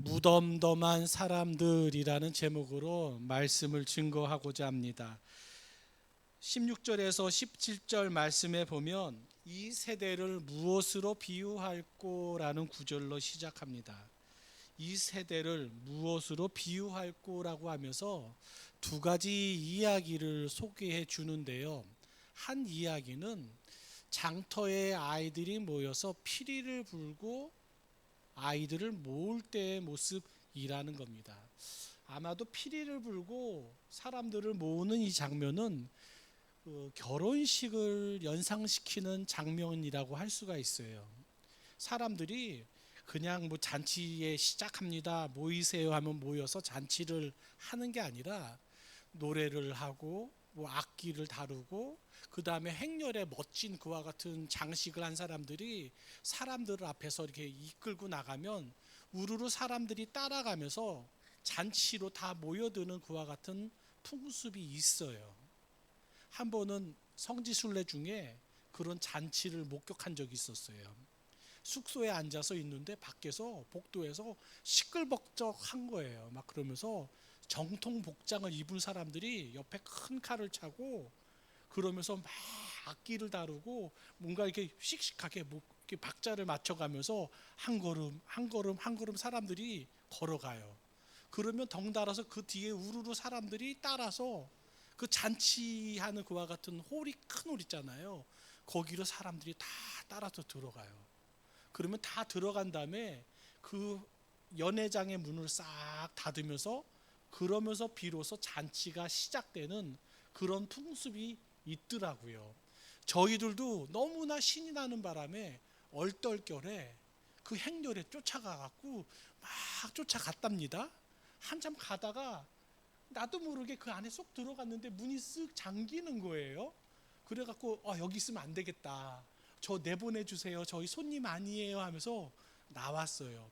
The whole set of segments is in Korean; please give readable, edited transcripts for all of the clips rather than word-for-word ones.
무덤덤한 사람들이라는 제목으로 말씀을 증거하고자 합니다. 16절에서 17절 말씀에 보면 이 세대를 무엇으로 비유할꼬라는 구절로 시작합니다. 이 세대를 무엇으로 비유할꼬라고 하면서 두 가지 이야기를 소개해 주는데요. 한 이야기는 장터에 아이들이 모여서 피리를 불고 아이들을 모을 때의 모습이라는 겁니다. 아마도 피리를 불고 사람들을 모으는 이 장면은 결혼식을 연상시키는 장면이라고 할 수가 있어요. 사람들이 그냥 뭐 잔치에 시작합니다, 모이세요 하면 모여서 잔치를 하는 게 아니라 노래를 하고 뭐 악기를 다루고 그 다음에 행렬에 멋진 그와 같은 장식을 한 사람들이 사람들 앞에서 이렇게 이끌고 나가면 우르르 사람들이 따라가면서 잔치로 다 모여드는 그와 같은 풍습이 있어요. 한 번은 성지순례 중에 그런 잔치를 목격한 적이 있었어요. 숙소에 앉아서 있는데 밖에서 복도에서 시끌벅적한 거예요. 막 그러면서 정통 복장을 입은 사람들이 옆에 큰 칼을 차고 그러면서 막 악기를 다루고 뭔가 이렇게 씩씩하게 이렇게 박자를 맞춰가면서 한 걸음 한 걸음 한 걸음 사람들이 걸어가요. 그러면 덩달아서 그 뒤에 우르르 사람들이 따라서 그 잔치하는 그와 같은 홀이 큰 홀 있잖아요. 거기로 사람들이 다 따라서 들어가요. 그러면 다 들어간 다음에 그 연회장의 문을 싹 닫으면서 그러면서 비로소 잔치가 시작되는 그런 풍습이 있더라고요. 저희들도 너무나 신이 나는 바람에 얼떨결에 그 행렬에 쫓아가갖고 막 쫓아갔답니다. 한참 가다가 나도 모르게 그 안에 쏙 들어갔는데 문이 쓱 잠기는 거예요. 그래갖고 여기 있으면 안 되겠다, 저 내보내주세요, 저희 손님 아니에요 하면서 나왔어요.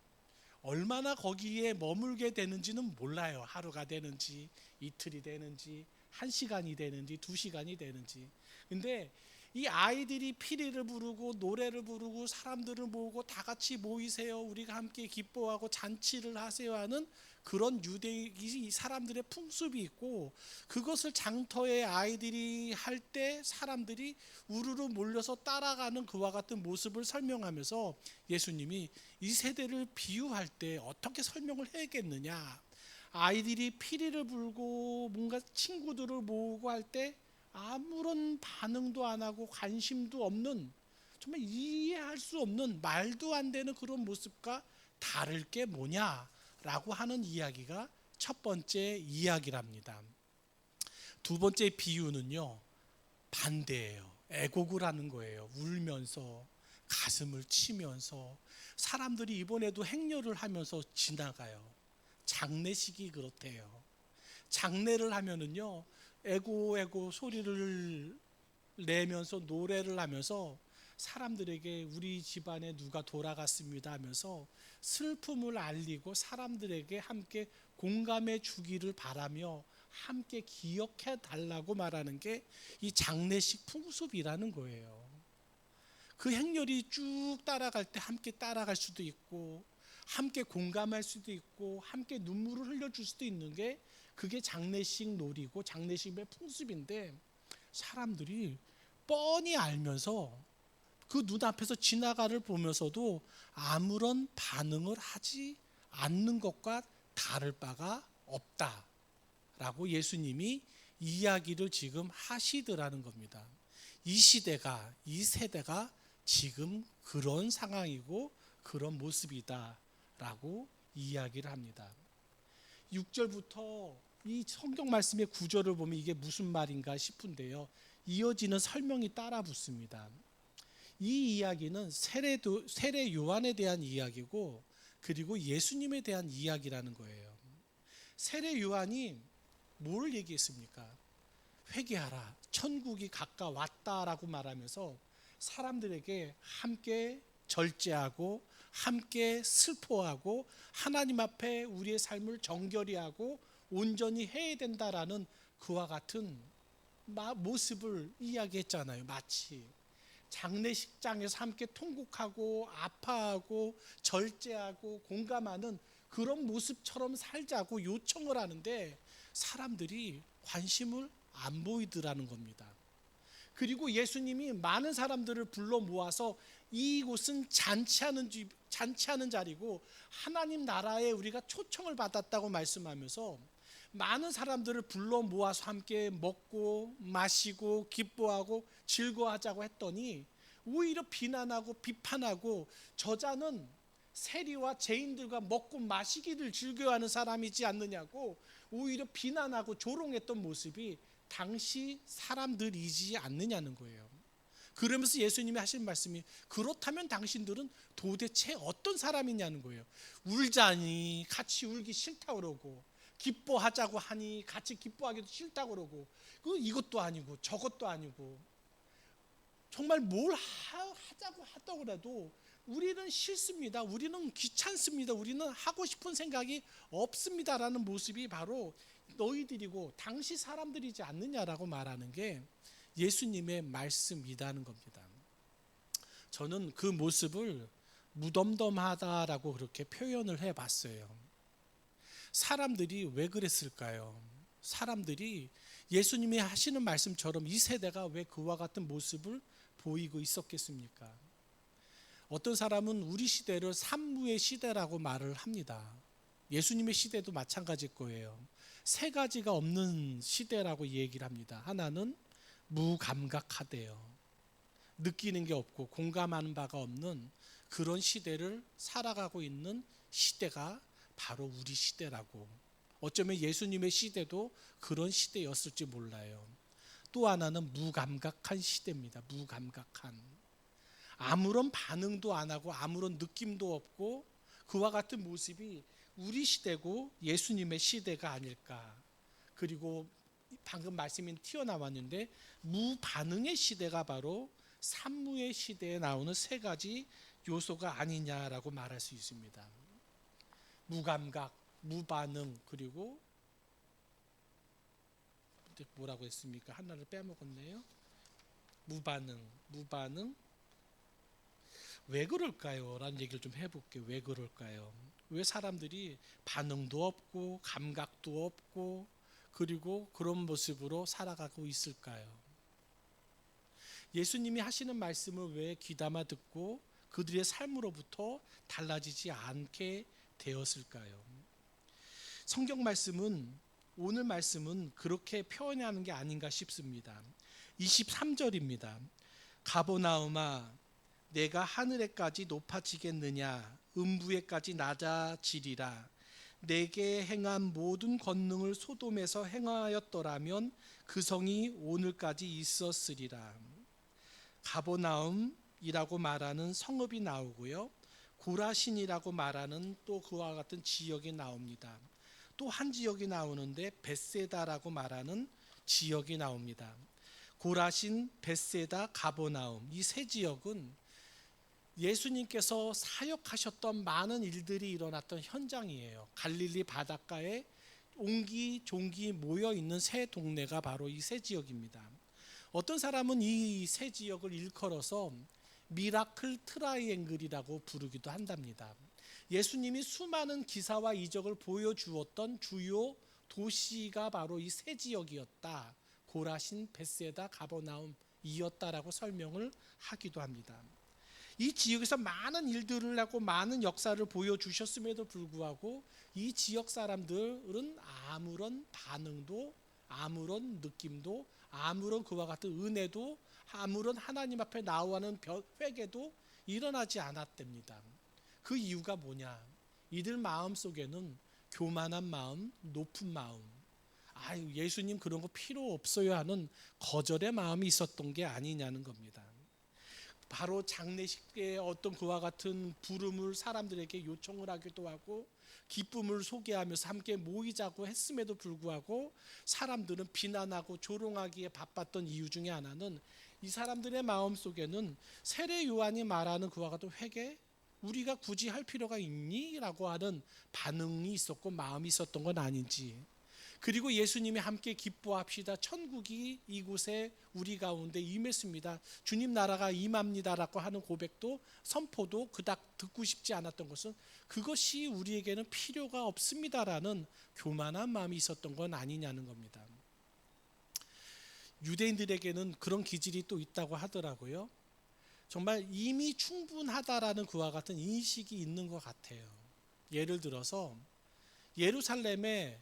얼마나 거기에 머물게 되는지는 몰라요. 하루가 되는지 이틀이 되는지 1시간이 되는지 2시간이 되는지. 근데 이 아이들이 피리를 부르고 노래를 부르고 사람들을 모으고 다 같이 모이세요, 우리가 함께 기뻐하고 잔치를 하세요 하는 그런 유대이 사람들의 풍습이 있고, 그것을 장터의 아이들이 할 때 사람들이 우르르 몰려서 따라가는 그와 같은 모습을 설명하면서 예수님이 이 세대를 비유할 때 어떻게 설명을 해야겠느냐, 아이들이 피리를 불고 뭔가 친구들을 모으고 할 때 아무런 반응도 안 하고 관심도 없는, 정말 이해할 수 없는 말도 안 되는 그런 모습과 다를 게 뭐냐라고 하는 이야기가 첫 번째 이야기랍니다. 두 번째 비유는요, 반대예요. 애곡을 하는 거예요. 울면서 가슴을 치면서 사람들이 이번에도 행렬을 하면서 지나가요. 장례식이 그렇대요. 장례를 하면은요, 애고 소리를 내면서 노래를 하면서 사람들에게 우리 집안에 누가 돌아갔습니다 하면서 슬픔을 알리고 사람들에게 함께 공감해 주기를 바라며 함께 기억해 달라고 말하는 게 이 장례식 풍습이라는 거예요. 그 행렬이 쭉 따라갈 때 함께 따라갈 수도 있고 함께 공감할 수도 있고 함께 눈물을 흘려줄 수도 있는 게 그게 장례식 놀이고 장례식의 풍습인데, 사람들이 뻔히 알면서 그 눈앞에서 지나가를 보면서도 아무런 반응을 하지 않는 것과 다를 바가 없다라고 예수님이 이야기를 지금 하시더라는 겁니다. 이 시대가, 이 세대가 지금 그런 상황이고 그런 모습이다라고 이야기를 합니다. 6절부터 이 성경 말씀의 구절을 보면 이게 무슨 말인가 싶은데요, 이어지는 설명이 따라 붙습니다. 이 이야기는 세례 요한에 대한 이야기고 그리고 예수님에 대한 이야기라는 거예요. 세례 요한이 뭘 얘기했습니까? 회개하라, 천국이 가까웠다라고 말하면서 사람들에게 함께 절제하고 함께 슬퍼하고 하나님 앞에 우리의 삶을 정결히 하고 온전히 해야 된다라는 그와 같은 모습을 이야기했잖아요. 마치 장례식장에서 함께 통곡하고 아파하고 절제하고 공감하는 그런 모습처럼 살자고 요청을 하는데 사람들이 관심을 안 보이더라는 겁니다. 그리고 예수님이 많은 사람들을 불러 모아서 이곳은 잔치하는 자리고 하나님 나라에 우리가 초청을 받았다고 말씀하면서 많은 사람들을 불러 모아서 함께 먹고 마시고 기뻐하고 즐거워하자고 했더니 오히려 비난하고 비판하고 저자는 세리와 죄인들과 먹고 마시기를 즐겨하는 사람이지 않느냐고 오히려 비난하고 조롱했던 모습이 당시 사람들이지 않느냐는 거예요. 그러면서 예수님이 하신 말씀이 그렇다면 당신들은 도대체 어떤 사람이냐는 거예요. 울자니 같이 울기 싫다고 그러고 기뻐하자고 하니 같이 기뻐하기도 싫다고 그러고 이것도 아니고 저것도 아니고 정말 뭘 하자고 하더라도 우리는 싫습니다. 우리는 귀찮습니다. 우리는 하고 싶은 생각이 없습니다라는 모습이 바로 너희들이고 당시 사람들이지 않느냐라고 말하는 게 예수님의 말씀이라는 겁니다. 저는 그 모습을 무덤덤하다라고 그렇게 표현을 해봤어요. 사람들이 왜 그랬을까요? 사람들이 예수님이 하시는 말씀처럼 이 세대가 왜 그와 같은 모습을 보이고 있었겠습니까? 어떤 사람은 우리 시대를 산무의 시대라고 말을 합니다. 예수님의 시대도 마찬가지일 거예요. 세 가지가 없는 시대라고 얘기를 합니다. 하나는 무감각하대요. 느끼는 게 없고 공감하는 바가 없는 그런 시대를 살아가고 있는 시대가 바로 우리 시대라고. 어쩌면 예수님의 시대도 그런 시대였을지 몰라요. 또 하나는 무감각한 시대입니다. 무감각한. 아무런 반응도 안 하고 아무런 느낌도 없고 그와 같은 모습이 우리 시대고 예수님의 시대가 아닐까. 그리고 방금 말씀이 튀어나왔는데 무반응의 시대가 바로 산무의 시대에 나오는 세 가지 요소가 아니냐라고 말할 수 있습니다. 무감각, 무반응, 그리고 뭐라고 했습니까? 하나를 빼먹었네요. 무반응. 왜 그럴까요? 라는 얘기를 좀 해볼게요. 왜 그럴까요? 왜 사람들이 반응도 없고 감각도 없고 그리고 그런 모습으로 살아가고 있을까요? 예수님이 하시는 말씀을 왜 귀담아 듣고 그들의 삶으로부터 달라지지 않게 되었을까요? 성경 말씀은 오늘 말씀은 그렇게 표현하는 게 아닌가 싶습니다. 23절입니다. 가버나움아 내가 하늘에까지 높아지겠느냐 음부에까지 낮아지리라. 내게 행한 모든 권능을 소돔에서 행하였더라면 그 성이 오늘까지 있었으리라. 가버나움이라고 말하는 성읍이 나오고요. 고라신이라고 말하는 또 그와 같은 지역이 나옵니다. 또 한 지역이 나오는데 벳세다라고 말하는 지역이 나옵니다. 고라신, 벳세다, 가버나움 이 세 지역은 예수님께서 사역하셨던 많은 일들이 일어났던 현장이에요. 갈릴리 바닷가에 옹기종기 모여 있는 세 동네가 바로 이 세 지역입니다. 어떤 사람은 이 세 지역을 일컬어서 미라클 트라이앵글이라고 부르기도 한답니다. 예수님이 수많은 기사와 이적을 보여주었던 주요 도시가 바로 이 세 지역이었다. 고라신, 벳세다, 가버나움이었다라고 설명을 하기도 합니다. 이 지역에서 많은 일들을 하고 많은 역사를 보여주셨음에도 불구하고 이 지역 사람들은 아무런 반응도 아무런 느낌도 아무런 그와 같은 은혜도 아무런 하나님 앞에 나오는 회개도 일어나지 않았답니다. 그 이유가 뭐냐? 이들 마음속에는 교만한 마음, 높은 마음, 예수님 그런 거 필요 없어요 하는 거절의 마음이 있었던 게 아니냐는 겁니다. 바로 장례식에 어떤 그와 같은 부름을 사람들에게 요청을 하기도 하고 기쁨을 소개하면서 함께 모이자고 했음에도 불구하고 사람들은 비난하고 조롱하기에 바빴던 이유 중에 하나는 이 사람들의 마음속에는 세례 요한이 말하는 그와 같은 회개 우리가 굳이 할 필요가 있니? 라고 하는 반응이 있었고 마음이 있었던 건 아닌지 그리고 예수님이 함께 기뻐합시다. 천국이 이곳에 우리 가운데 임했습니다. 주님 나라가 임합니다라고 하는 고백도 선포도 그닥 듣고 싶지 않았던 것은 그것이 우리에게는 필요가 없습니다라는 교만한 마음이 있었던 건 아니냐는 겁니다. 유대인들에게는 그런 기질이 또 있다고 하더라고요. 정말 이미 충분하다라는 그와 같은 인식이 있는 것 같아요. 예를 들어서 예루살렘에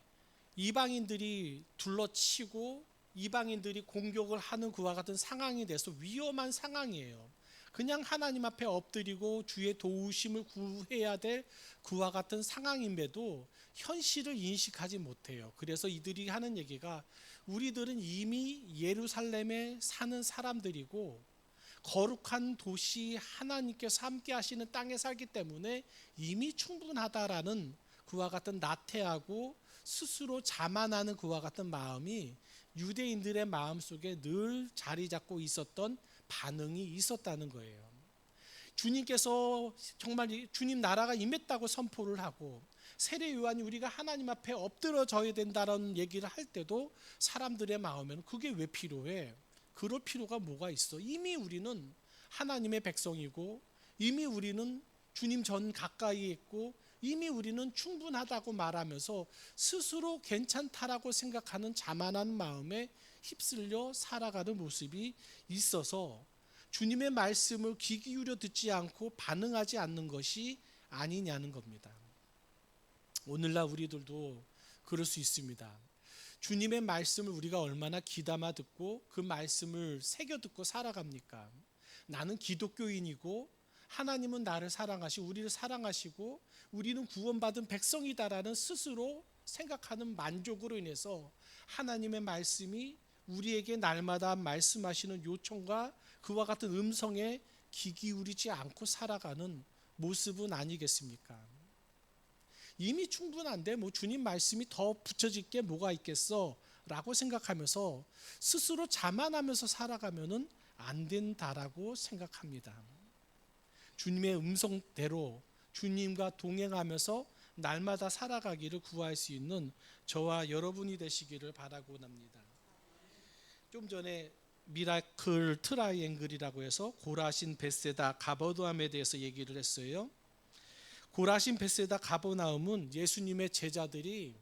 이방인들이 둘러치고 이방인들이 공격을 하는 그와 같은 상황이 돼서 위험한 상황이에요. 그냥 하나님 앞에 엎드리고 주의 도우심을 구해야 될 그와 같은 상황임에도 현실을 인식하지 못해요. 그래서 이들이 하는 얘기가 우리들은 이미 예루살렘에 사는 사람들이고 거룩한 도시 하나님께서 함께 하시는 땅에 살기 때문에 이미 충분하다라는 그와 같은 나태하고 스스로 자만하는 그와 같은 마음이 유대인들의 마음속에 늘 자리 잡고 있었던 반응이 있었다는 거예요. 주님께서 정말 주님 나라가 임했다고 선포를 하고 세례 요한이 우리가 하나님 앞에 엎드려져야 된다는 얘기를 할 때도 사람들의 마음에는 그게 왜 필요해? 그럴 필요가 뭐가 있어? 이미 우리는 하나님의 백성이고 이미 우리는 주님 전 가까이 있고 이미 우리는 충분하다고 말하면서 스스로 괜찮다라고 생각하는 자만한 마음에 휩쓸려 살아가는 모습이 있어서 주님의 말씀을 귀 기울여 듣지 않고 반응하지 않는 것이 아니냐는 겁니다. 오늘날 우리들도 그럴 수 있습니다. 주님의 말씀을 우리가 얼마나 귀담아 듣고 그 말씀을 새겨 듣고 살아갑니까? 나는 기독교인이고 하나님은 나를 사랑하시고 우리를 사랑하시고 우리는 구원받은 백성이다라는 스스로 생각하는 만족으로 인해서 하나님의 말씀이 우리에게 날마다 말씀하시는 요청과 그와 같은 음성에 귀 기울이지 않고 살아가는 모습은 아니겠습니까? 이미 충분한데 뭐 주님 말씀이 더 붙여질 게 뭐가 있겠어 라고 생각하면서 스스로 자만하면서 살아가면은 안 된다라고 생각합니다. 주님의 음성대로 주님과 동행하면서 날마다 살아가기를 구할 수 있는 저와 여러분이 되시기를 바라고 합니다. 좀 전에 미라클 트라이앵글이라고 해서 고라신, 벳세다, 가버나움에 대해서 얘기를 했어요. 고라신, 벳세다, 가버나움은 예수님의 제자들이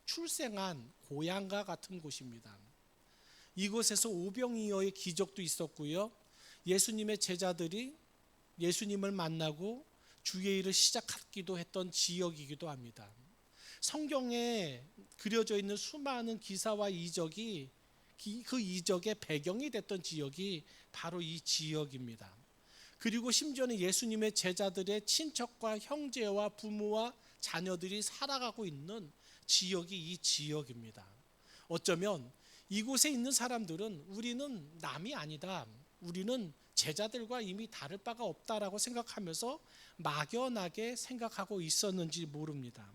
출생한 고향과 같은 곳입니다. 이곳에서 오병이어의 기적도 있었고요. 예수님의 제자들이 예수님을 만나고 주의 일을 시작하기도 했던 지역이기도 합니다. 성경에 그려져 있는 수많은 기사와 이적이 그 이적의 배경이 됐던 지역이 바로 이 지역입니다. 그리고 심지어는 예수님의 제자들의 친척과 형제와 부모와 자녀들이 살아가고 있는 지역이 이 지역입니다. 어쩌면 이곳에 있는 사람들은 우리는 남이 아니다, 우리는 제자들과 이미 다를 바가 없다라고 생각하면서 막연하게 생각하고 있었는지 모릅니다.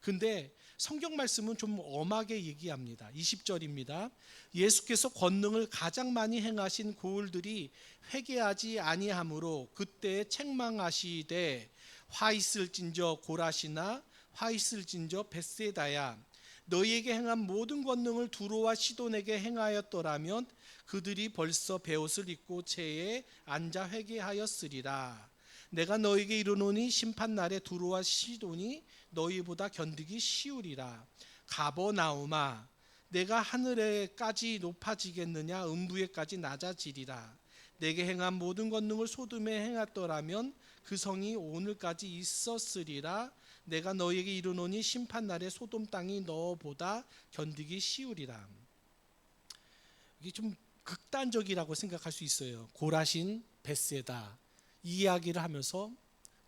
근데 성경 말씀은 좀 엄하게 얘기합니다. 20절입니다. 예수께서 권능을 가장 많이 행하신 고을들이 회개하지 아니하므로 그때 책망하시되 화 있을진저 고라시나 화 있을진저 벳세다야 너희에게 행한 모든 권능을 두로와 시돈에게 행하였더라면 그들이 벌써 베옷을 입고 채에 앉아 회개하였으리라. 내가 너희에게 이르노니 심판날에 두로와 시돈이 너희보다 견디기 쉬우리라. 가버나움아 내가 하늘에까지 높아지겠느냐 음부에까지 낮아지리라. 내게 행한 모든 권능을 소돔에 행했더라면 그 성이 오늘까지 있었으리라. 내가 너희에게 이르노니 심판날에 소돔 땅이 너보다 견디기 쉬우리라. 이게 좀 극단적이라고 생각할 수 있어요. 고라신, 벳세다 이 이야기를 하면서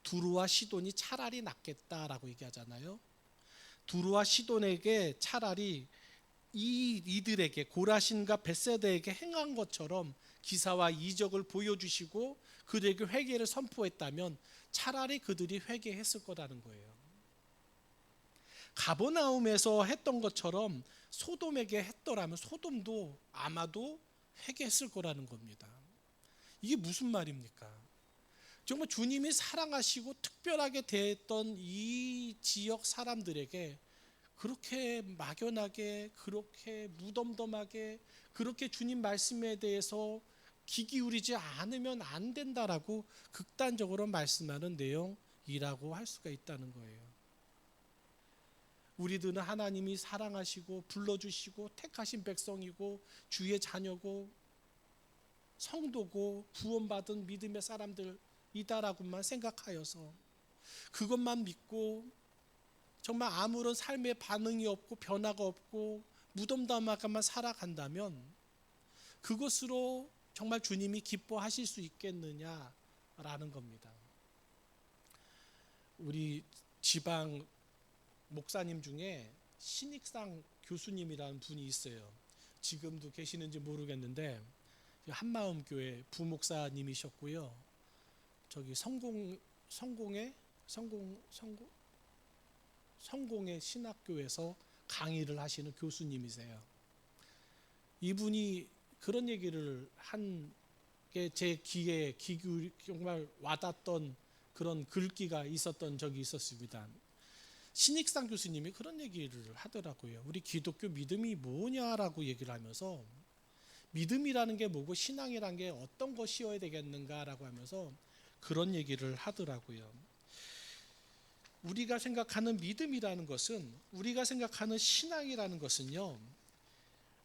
두루와 시돈이 차라리 낫겠다라고 얘기하잖아요. 두루와 시돈에게 차라리 이들에게 고라신과 벳세다에게 행한 것처럼 기사와 이적을 보여주시고 그들에게 회개를 선포했다면 차라리 그들이 회개했을 거라는 거예요. 가버나움에서 했던 것처럼 소돔에게 했더라면 소돔도 아마도 회개했을 거라는 겁니다. 이게 무슨 말입니까? 정말 주님이 사랑하시고 특별하게 대했던 이 지역 사람들에게 그렇게 막연하게, 그렇게 무덤덤하게, 그렇게 주님 말씀에 대해서 귀 기울이지 않으면 안 된다라고 극단적으로 말씀하는 내용이라고 할 수가 있다는 거예요. 우리들은 하나님이 사랑하시고 불러주시고 택하신 백성이고 주의 자녀고 성도고 구원받은 믿음의 사람들이다라고만 생각하여서 그것만 믿고 정말 아무런 삶의 반응이 없고 변화가 없고 무덤덤하게만 살아간다면 그것으로 정말 주님이 기뻐하실 수 있겠느냐라는 겁니다. 우리 지방 목사님 중에 신익상 교수님이라는 분이 있어요. 지금도 계시는지 모르겠는데 한마음교회 부목사님이셨고요. 저기 성공의 신학교에서 강의를 하시는 교수님이세요. 이분이 그런 얘기를 한 게 제 귀에 정말 와닿던 그런 글귀가 있었던 적이 있었습니다. 신익상 교수님이 그런 얘기를 하더라고요. 우리 기독교 믿음이 뭐냐라고 얘기를 하면서 믿음이라는 게 뭐고 신앙이라는 게 어떤 것이어야 되겠는가라고 하면서 그런 얘기를 하더라고요. 우리가 생각하는 믿음이라는 것은, 우리가 생각하는 신앙이라는 것은요,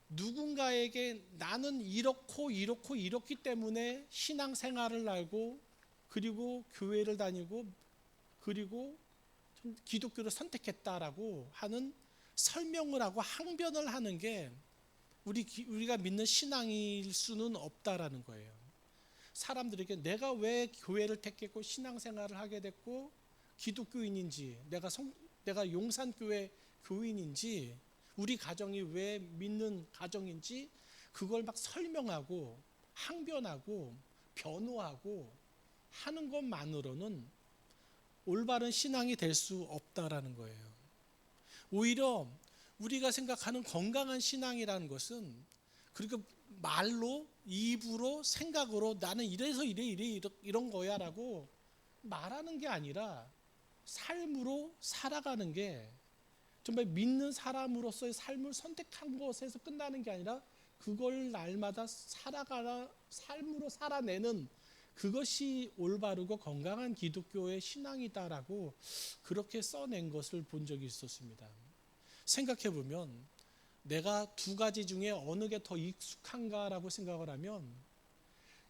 누군가에게 나는 이렇기 때문에 신앙생활을 알고 그리고 교회를 다니고 그리고 기독교를 선택했다라고 하는 설명을 하고 항변을 하는 게 우리가 믿는 신앙일 수는 없다라는 거예요. 사람들에게 내가 왜 교회를 택했고 신앙생활을 하게 됐고 기독교인인지, 내가 용산교회 교인인지, 우리 가정이 왜 믿는 가정인지 그걸 막 설명하고 항변하고 변호하고 하는 것만으로는 올바른 신앙이 될 수 없다라는 거예요. 오히려 우리가 생각하는 건강한 신앙이라는 것은 그리고 말로, 입으로, 생각으로 나는 이래서 이런 거야라고 말하는 게 아니라 삶으로 살아가는 게, 정말 믿는 사람으로서의 삶을 선택한 것에서 끝나는 게 아니라 그걸 날마다 삶으로 살아내는 그것이 올바르고 건강한 기독교의 신앙이다라고 그렇게 써낸 것을 본 적이 있었습니다. 생각해 보면 내가 두 가지 중에 어느 게 더 익숙한가라고 생각을 하면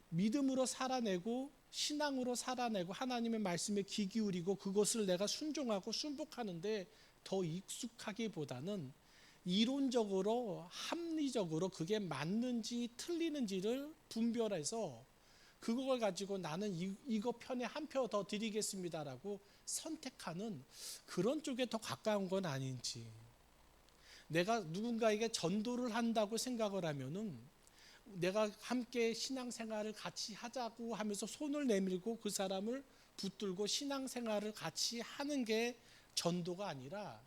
믿음으로 살아내고 신앙으로 살아내고 하나님의 말씀에 귀 기울이고 그것을 내가 순종하고 순복하는데 더 익숙하기보다는 이론적으로 합리적으로 그게 맞는지 틀리는지를 분별해서 그걸 가지고 나는 이거 편에 한 표 더 드리겠습니다라고 선택하는 그런 쪽에 더 가까운 건 아닌지, 내가 누군가에게 전도를 한다고 생각을 하면은 내가 함께 신앙생활을 같이 하자고 하면서 손을 내밀고 그 사람을 붙들고 신앙생활을 같이 하는 게 전도가 아니라,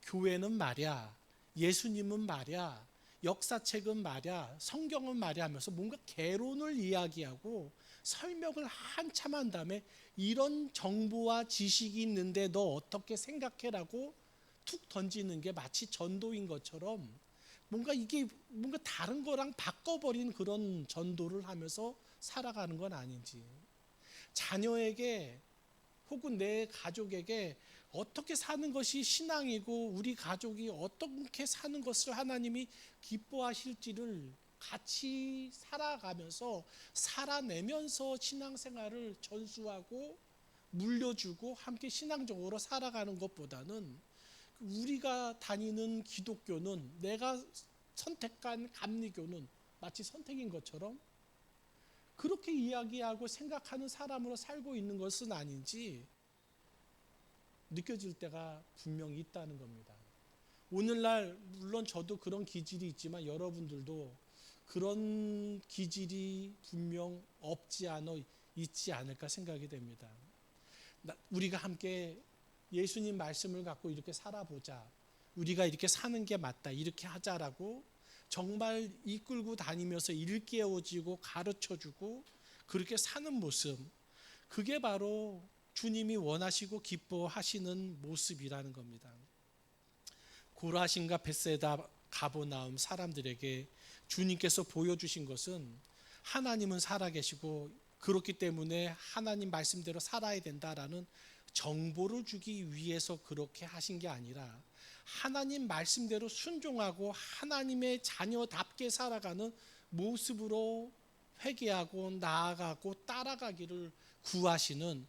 교회는 말이야, 예수님은 말이야, 역사책은 말이야, 성경은 말이야 하면서 뭔가 개론을 이야기하고 설명을 한참 한 다음에 이런 정보와 지식이 있는데 너 어떻게 생각해라고 툭 던지는 게 마치 전도인 것처럼 이게 뭔가 다른 거랑 바꿔버린 그런 전도를 하면서 살아가는 건 아닌지, 자녀에게 혹은 내 가족에게 어떻게 사는 것이 신앙이고 우리 가족이 어떻게 사는 것을 하나님이 기뻐하실지를 같이 살아가면서 살아내면서 신앙생활을 전수하고 물려주고 함께 신앙적으로 살아가는 것보다는 우리가 다니는 기독교는, 내가 선택한 감리교는 마치 선택인 것처럼 그렇게 이야기하고 생각하는 사람으로 살고 있는 것은 아닌지 느껴질 때가 분명히 있다는 겁니다. 오늘날 물론 저도 그런 기질이 있지만 여러분들도 그런 기질이 분명 있지 않을까 생각이 됩니다. 우리가 함께 예수님 말씀을 갖고 이렇게 살아보자, 우리가 이렇게 사는 게 맞다, 이렇게 하자라고 정말 이끌고 다니면서 일깨워지고 가르쳐주고 그렇게 사는 모습, 그게 바로 주님이 원하시고 기뻐하시는 모습이라는 겁니다. 고라신과 벳세다 가버나움 사람들에게 주님께서 보여주신 것은 하나님은 살아계시고 그렇기 때문에 하나님 말씀대로 살아야 된다라는 정보를 주기 위해서 그렇게 하신 게 아니라 하나님 말씀대로 순종하고 하나님의 자녀답게 살아가는 모습으로 회개하고 나아가고 따라가기를 구하시는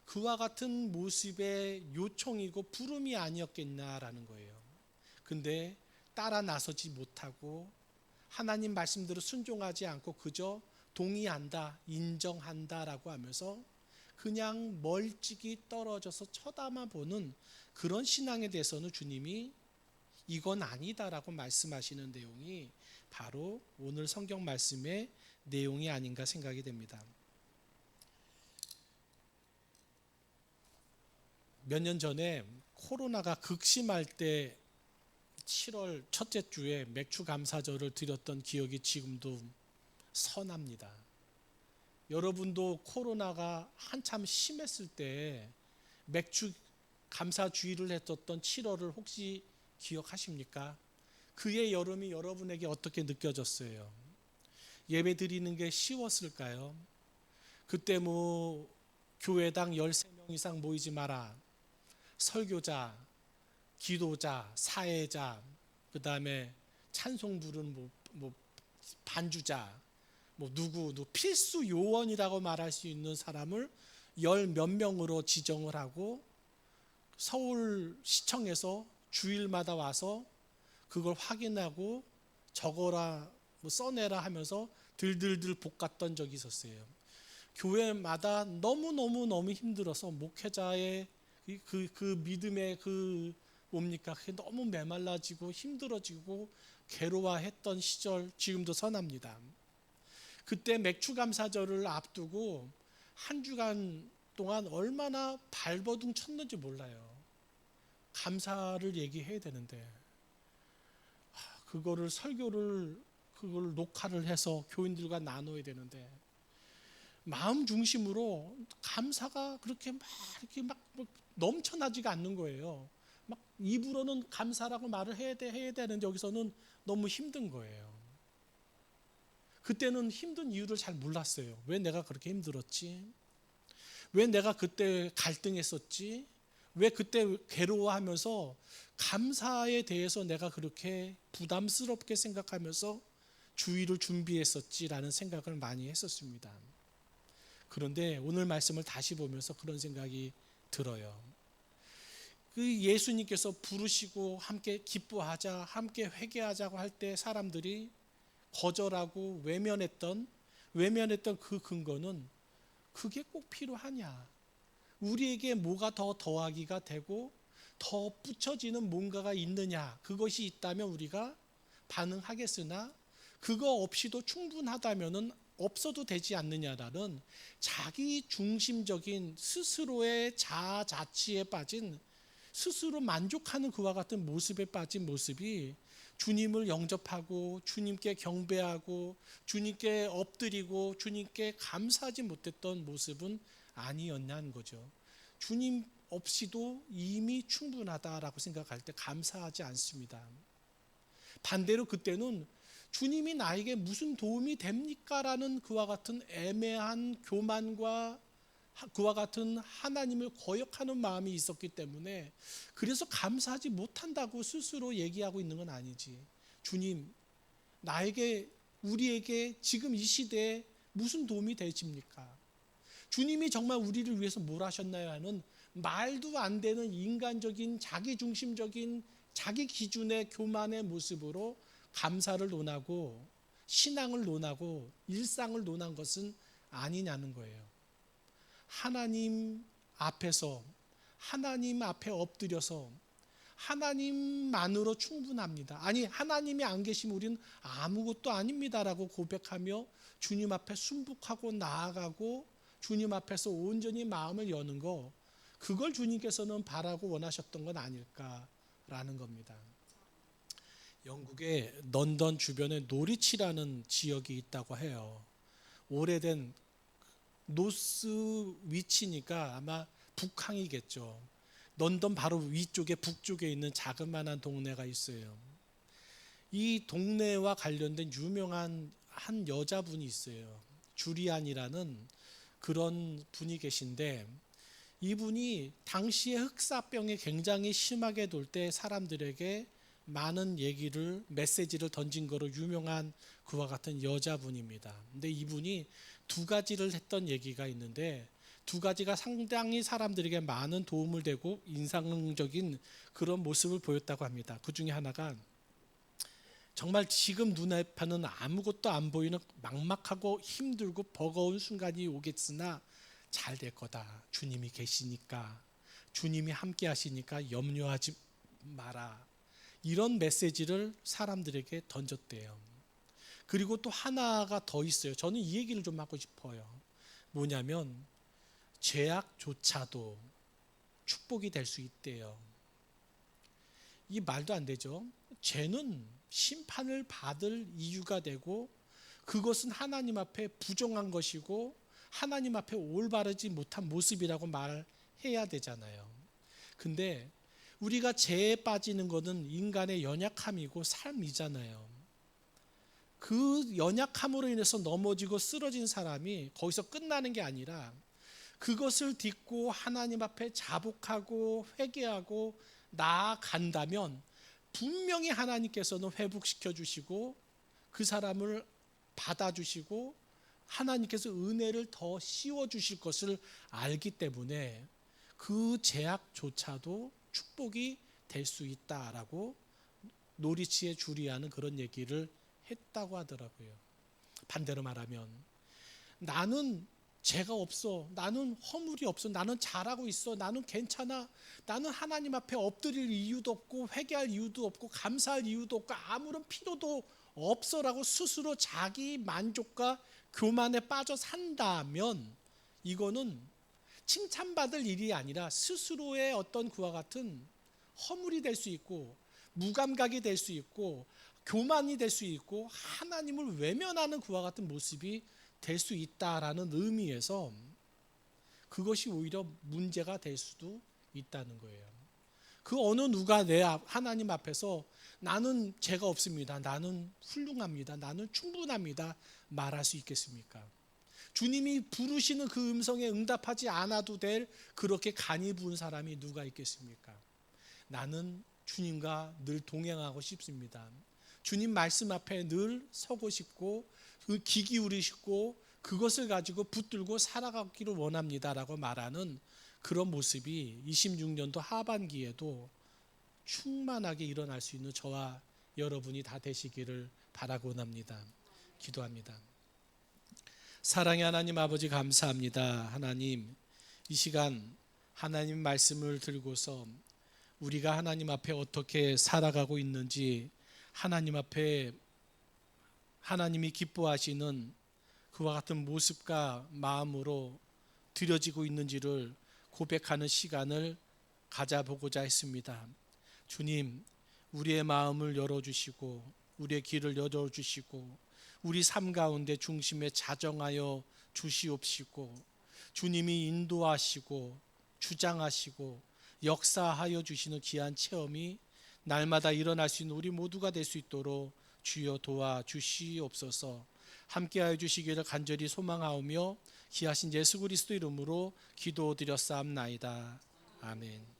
그와 같은 모습의 요청이고 부름이 아니었겠나라는 거예요. 근데 따라 나서지 못하고 하나님 말씀대로 순종하지 않고 그저 동의한다, 인정한다라고 하면서 그냥 멀찍이 떨어져서 쳐다만 보는 그런 신앙에 대해서는 주님이 이건 아니다라고 말씀하시는 내용이 바로 오늘 성경 말씀의 내용이 아닌가 생각이 됩니다. 몇 년 전에 코로나가 극심할 때 7월 첫째 주에 맥주 감사절을 드렸던 기억이 지금도 선합니다. 여러분도 코로나가 한참 심했을 때 맥주 감사 주의를 했었던 7월을 혹시 기억하십니까? 그의 여름이 여러분에게 어떻게 느껴졌어요? 예배 드리는 게 쉬웠을까요? 그때 뭐 교회당 13명 이상 모이지 마라, 설교자, 기도자, 사회자, 그 다음에 찬송 부르는 뭐 반주자, 뭐 누구 필수 요원이라고 말할 수 있는 사람을 10 몇 명으로 지정을 하고 서울시청에서 주일마다 와서 그걸 확인하고 적어라, 뭐 써내라 하면서 들들들 볶았던 적이 있었어요. 교회마다 너무 힘들어서 목회자의 그 믿음의 뭡니까? 그게 너무 메말라지고 힘들어지고 괴로워했던 시절 지금도 선합니다. 그때 맥주 감사절을 앞두고 한 주간 동안 얼마나 발버둥 쳤는지 몰라요. 감사를 얘기해야 되는데 그거를 그걸 녹화를 해서 교인들과 나눠야 되는데 마음 중심으로 감사가 그렇게 막 넘쳐나지가 않는 거예요. 막 입으로는 감사라고 말을 해야 되는데 여기서는 너무 힘든 거예요. 그때는 힘든 이유를 잘 몰랐어요. 왜 내가 그렇게 힘들었지? 왜 내가 그때 갈등했었지? 왜 그때 괴로워하면서 감사에 대해서 내가 그렇게 부담스럽게 생각하면서 주의를 준비했었지라는 생각을 많이 했었습니다. 그런데 오늘 말씀을 다시 보면서 그런 생각이 들어요. 그 예수님께서 부르시고 함께 기뻐하자, 함께 회개하자고 할 때 사람들이 거절하고 외면했던 그 근거는 그게 꼭 필요하냐? 우리에게 뭐가 더 더하기가 되고 더 붙여지는 뭔가가 있느냐? 그것이 있다면 우리가 반응하겠으나 그거 없이도 충분하다면은 없어도 되지 않느냐라는 자기 중심적인 스스로의 자아 자치에 빠진 스스로 만족하는 그와 같은 모습에 빠진 모습이 주님을 영접하고 주님께 경배하고 주님께 엎드리고 주님께 감사하지 못했던 모습은 아니었냐는 거죠. 주님 없이도 이미 충분하다라고 생각할 때 감사하지 않습니다. 반대로 그때는 주님이 나에게 무슨 도움이 됩니까? 라는 그와 같은 애매한 교만과 그와 같은 하나님을 거역하는 마음이 있었기 때문에 그래서 감사하지 못한다고 스스로 얘기하고 있는 건 아니지. 주님, 우리에게 지금 이 시대에 무슨 도움이 되십니까? 주님이 정말 우리를 위해서 뭘 하셨나요? 하는 말도 안 되는 인간적인 자기중심적인 자기 기준의 교만의 모습으로 감사를 논하고 신앙을 논하고 일상을 논한 것은 아니냐는 거예요. 하나님 앞에서 하나님 앞에 엎드려서 하나님만으로 충분합니다. 아니 하나님이 안 계시면 우리는 아무것도 아닙니다라고 고백하며 주님 앞에 순복하고 나아가고 주님 앞에서 온전히 마음을 여는 거, 그걸 주님께서는 바라고 원하셨던 건 아닐까라는 겁니다. 영국의 런던 주변에 노리치라는 지역이 있다고 해요. 오래된 노스 위치니까 아마 북항이겠죠. 런던 바로 위쪽에 북쪽에 있는 자그마한 동네가 있어요. 이 동네와 관련된 유명한 한 여자분이 있어요. 주리안이라는 그런 분이 계신데, 이분이 당시에 흑사병이 굉장히 심하게 돌 때 사람들에게 많은 메시지를 던진 거로 유명한 그와 같은 여자분입니다. 근데 이분이 두 가지를 했던 얘기가 있는데, 두 가지가 상당히 사람들에게 많은 도움을 되고 인상적인 그런 모습을 보였다고 합니다. 그 중에 하나가, 정말 지금 눈앞에는 아무것도 안 보이는 막막하고 힘들고 버거운 순간이 오겠으나 잘 될 거다. 주님이 계시니까, 주님이 함께 하시니까 염려하지 마라. 이런 메시지를 사람들에게 던졌대요. 그리고 또 하나가 더 있어요. 저는 이 얘기를 좀 하고 싶어요. 뭐냐면, 죄악조차도 축복이 될 수 있대요. 이 말도 안 되죠. 죄는 심판을 받을 이유가 되고, 그것은 하나님 앞에 부정한 것이고 하나님 앞에 올바르지 못한 모습이라고 말해야 되잖아요. 근데 우리가 죄에 빠지는 것은 인간의 연약함이고 삶이잖아요. 그 연약함으로 인해서 넘어지고 쓰러진 사람이 거기서 끝나는 게 아니라, 그것을 딛고 하나님 앞에 자복하고 회개하고 나아간다면 분명히 하나님께서는 회복시켜 주시고 그 사람을 받아주시고 하나님께서 은혜를 더 씌워 주실 것을 알기 때문에 그 제약조차도 축복이 될 수 있다라고 노리치의 주리아는 그런 얘기를 했다고 하더라고요. 반대로 말하면, 나는 죄가 없어, 나는 허물이 없어, 나는 잘하고 있어, 나는 괜찮아, 나는 하나님 앞에 엎드릴 이유도 없고 회개할 이유도 없고 감사할 이유도 없고 아무런 필요도 없어라고 스스로 자기 만족과 교만에 빠져 산다면, 이거는 칭찬받을 일이 아니라 스스로의 어떤 그와 같은 허물이 될 수 있고 무감각이 될 수 있고 교만이 될 수 있고 하나님을 외면하는 그와 같은 모습이 될 수 있다라는 의미에서 그것이 오히려 문제가 될 수도 있다는 거예요. 그 어느 누가 하나님 앞에서 나는 죄가 없습니다, 나는 훌륭합니다, 나는 충분합니다 말할 수 있겠습니까? 주님이 부르시는 그 음성에 응답하지 않아도 될 그렇게 간이 부은 사람이 누가 있겠습니까? 나는 주님과 늘 동행하고 싶습니다. 주님 말씀 앞에 늘 서고 싶고 그 귀 기울이시고 그것을 가지고 붙들고 살아가기를 원합니다라고 말하는 그런 모습이 26년도 하반기에도 충만하게 일어날 수 있는 저와 여러분이 다 되시기를 바라고 합니다. 기도합니다. 사랑의 하나님 아버지, 감사합니다. 하나님, 이 시간 하나님 말씀을 들고서 우리가 하나님 앞에 어떻게 살아가고 있는지, 하나님 앞에 하나님이 기뻐하시는 그와 같은 모습과 마음으로 드려지고 있는지를 고백하는 시간을 가져보고자 했습니다. 주님, 우리의 마음을 열어주시고 우리의 길을 열어주시고 우리 삶 가운데 중심에 자정하여 주시옵시고, 주님이 인도하시고 주장하시고 역사하여 주시는 귀한 체험이 날마다 일어날 수 있는 우리 모두가 될 수 있도록 주여 도와주시옵소서. 함께하여 주시기를 간절히 소망하오며 귀하신 예수 그리스도 이름으로 기도드렸사옵나이다. 아멘.